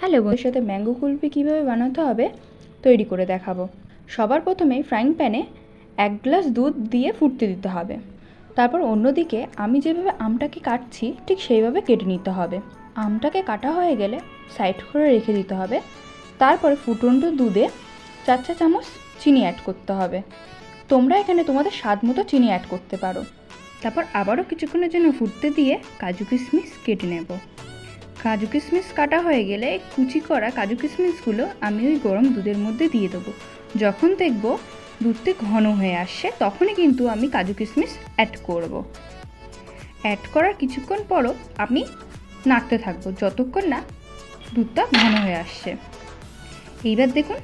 তাহলে বন্ধুদের সাথে ম্যাঙ্গো কুলফি কীভাবে বানাতে হবে তৈরি করে দেখাবো। সবার প্রথমেই ফ্রাইং প্যানে 1 গ্লাস দুধ দিয়ে ফুটতে দিতে হবে। তারপর অন্যদিকে আমি যেভাবে আমটাকে কাটছি ঠিক সেইভাবে কেটে নিতে হবে। আমটাকে কাটা হয়ে গেলে সাইড করে রেখে দিতে হবে। তারপরে ফুটন্ত দুধে 4 চা চামচ চিনি অ্যাড করতে হবে। তোমরা এখানে তোমাদের স্বাদ মতো চিনি অ্যাড করতে পারো। তারপর আবারও কিছুক্ষণের জন্য ফুটতে দিয়ে কাজু কিশমিশ কেটে নেব। কাজু কিশমিশ কাটা হয়ে গেলে কুচি করা কাজু কিশমিশগুলো আমি ওই গরম দুধের মধ্যে দিয়ে দেবো। যখন দেখব দুধটি ঘন হয়ে আসছে তখনই কিন্তু আমি কাজু কিশমিশ অ্যাড করব। অ্যাড করার কিছুক্ষণ পরও আমি নাড়তে থাকবো যতক্ষণ না দুধটা ঘন হয়ে আসছে। এইবার দেখুন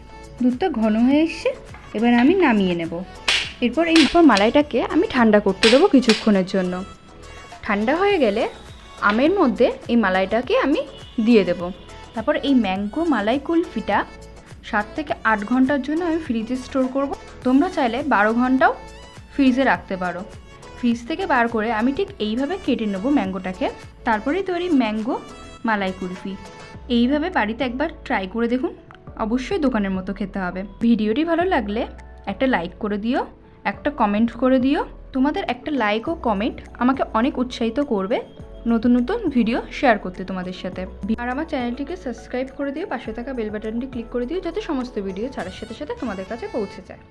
দুধটা ঘন হয়ে এসছে, এবার আমি নামিয়ে নেব। এরপর মালাইটাকে আমি ঠান্ডা করতে দেবো কিছুক্ষণের জন্য। ঠান্ডা হয়ে গেলে আমের মধ্যে এই মালাইটাকে আমি দিয়ে দেব। তারপর এই ম্যাঙ্গো মালাই কুলফিটা 7 থেকে 8 ঘন্টার জন্য আমি ফ্রিজে স্টোর করব। তোমরা চাইলে 12 ঘন্টাও ফ্রিজে রাখতে পারো। ফ্রিজ থেকে বার করে আমি ঠিক এইভাবে কেটে নেব ম্যাঙ্গোটাকে। তারপরেই তৈরি ম্যাঙ্গো মালাই কুলফি। এইভাবে বাড়িতে একবার ট্রাই করে দেখুন, অবশ্যই দোকানের মতো খেতে হবে। ভিডিওটি ভালো লাগলে একটা লাইক করে দিও, একটা কমেন্ট করে দিও। তোমাদের একটা লাইক ও কমেন্ট আমাকে অনেক উৎসাহিত করবে নতুন নতুন ভিডিও শেয়ার করতে তোমাদের সাথে। আর আমার চ্যানেলটিকে সাবস্ক্রাইব করে দিও, পাশে থাকা বেল বাটনটি ক্লিক করে দিও যাতে সমস্ত ভিডিও ছাড়ার সাথে সাথে তোমাদের কাছে পৌঁছে যায়।